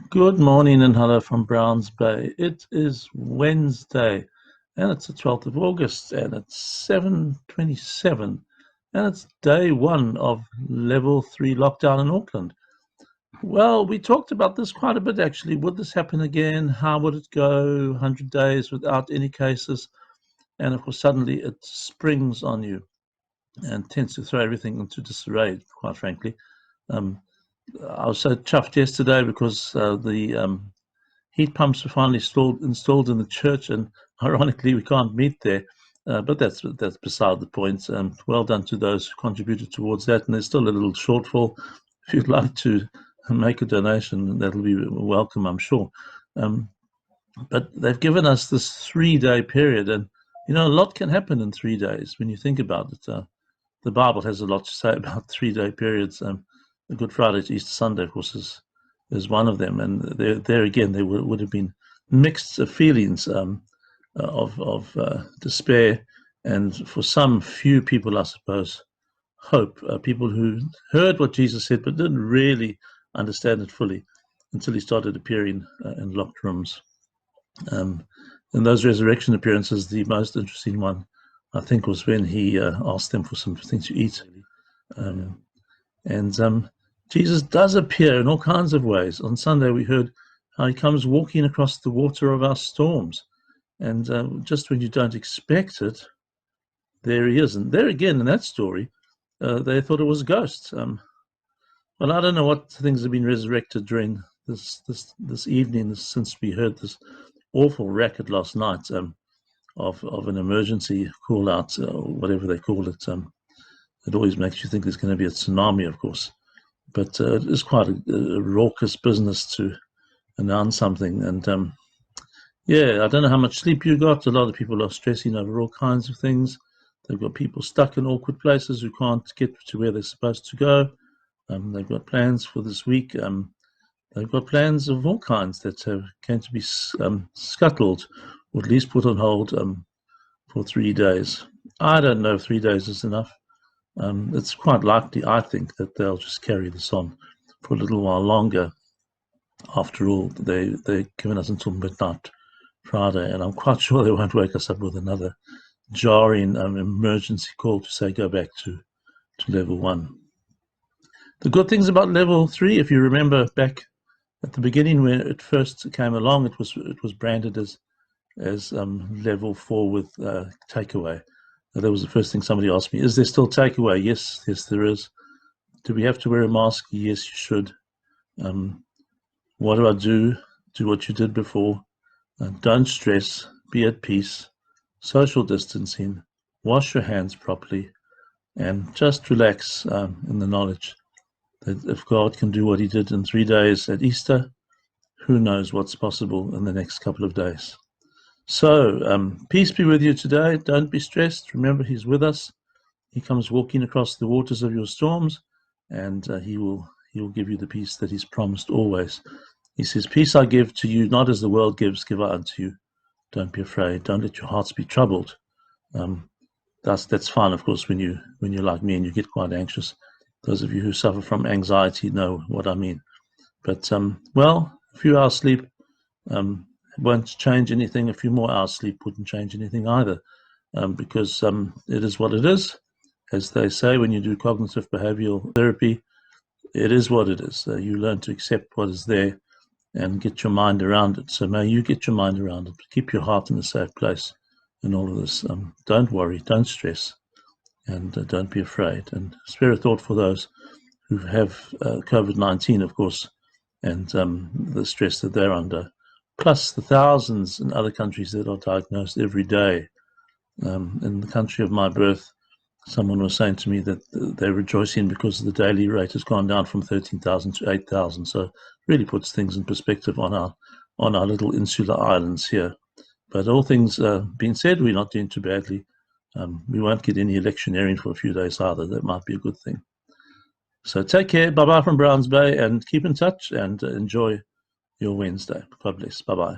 Good morning and hello from Browns Bay. It is Wednesday and it's the 12th of August and it's 7:27 and it's day one of level 3 lockdown in Auckland. Well, we talked about this quite a bit actually. Would this happen again? How would it go? 100 days without any cases. And of course, suddenly it springs on you and tends to throw everything into disarray, quite frankly. Um, I was so chuffed yesterday because the heat pumps were finally installed in the church, and ironically, we can't meet there. But that's beside the point. Well done to those who contributed towards that. And there's still a little shortfall. If you'd like to make a donation, that'll be welcome, I'm sure. Um, but they've given us this 3-day period, and a lot can happen in 3 days when you think about it. The Bible has a lot to say about 3-day periods. The Good Friday to Easter Sunday, of course, is one of them. And there again, there would have been mixed feelings of despair, and for some few people, I suppose, hope. People who heard what Jesus said but didn't really understand it fully until he started appearing in locked rooms. In those resurrection appearances, the most interesting one, I think, was when he asked them for something to eat. Um, and Jesus does appear in all kinds of ways. On Sunday, we heard how he comes walking across the water of our storms. And just when you don't expect it, there he is. And there again, in that story, they thought it was a ghost. Well, I don't know what things have been resurrected during this evening since we heard this awful racket last night of an emergency call out, or whatever they call it. It always makes you think there's going to be a tsunami, of course. But it is quite a raucous business to announce something. And yeah, I don't know how much sleep you got. A lot of people are stressing over all kinds of things. They've got people stuck in awkward places who can't get to where they're supposed to go. They've got plans for this week. They've got plans of all kinds that are going to be scuttled, or at least put on hold for 3 days. I don't know if 3 days is enough. It's quite likely, I think, that they'll just carry this on for a little while longer. After all, they've given us until midnight Friday, and I'm quite sure they won't wake us up with another jarring emergency call to say go back to level 1. The good things about level 3, if you remember back at the beginning when it first came along, it was branded as level 4 with takeaway. That was the first thing somebody asked me. Is there still takeaway? Yes, there is. Do we have to wear a mask? Yes, you should. What do I do? Do what you did before. Don't stress. Be at peace. Social distancing. Wash your hands properly. And just relax in the knowledge that if God can do what he did in 3 days at Easter, who knows what's possible in the next couple of days. So, peace be with you today. Don't be stressed. Remember, he's with us. He comes walking across the waters of your storms, and he will give you the peace that he's promised always. He says, peace I give to you, not as the world gives, give I unto you. Don't be afraid. Don't let your hearts be troubled. That's fine, of course, when you're like me and you get quite anxious. Those of you who suffer from anxiety know what I mean. But, well, a few hours sleep won't change anything. A few more hours sleep wouldn't change anything either, because it is what it is. As they say, when you do cognitive behavioral therapy, it is what it is. You learn to accept what is there and get your mind around it. So may you get your mind around it. Keep your heart in a safe place in all of this. Don't worry, don't stress, and don't be afraid. And spare a thought for those who have COVID-19, of course, and the stress that they're under, plus the thousands in other countries that are diagnosed every day. In the country of my birth, someone was saying to me that they're rejoicing because the daily rate has gone down from 13,000 to 8,000. So it really puts things in perspective on our little insular islands here. But all things being said, we're not doing too badly. We won't get any electioneering for a few days either. That might be a good thing. So take care. Bye-bye from Browns Bay, and keep in touch and enjoy your Wednesday. God bless. Bye-bye.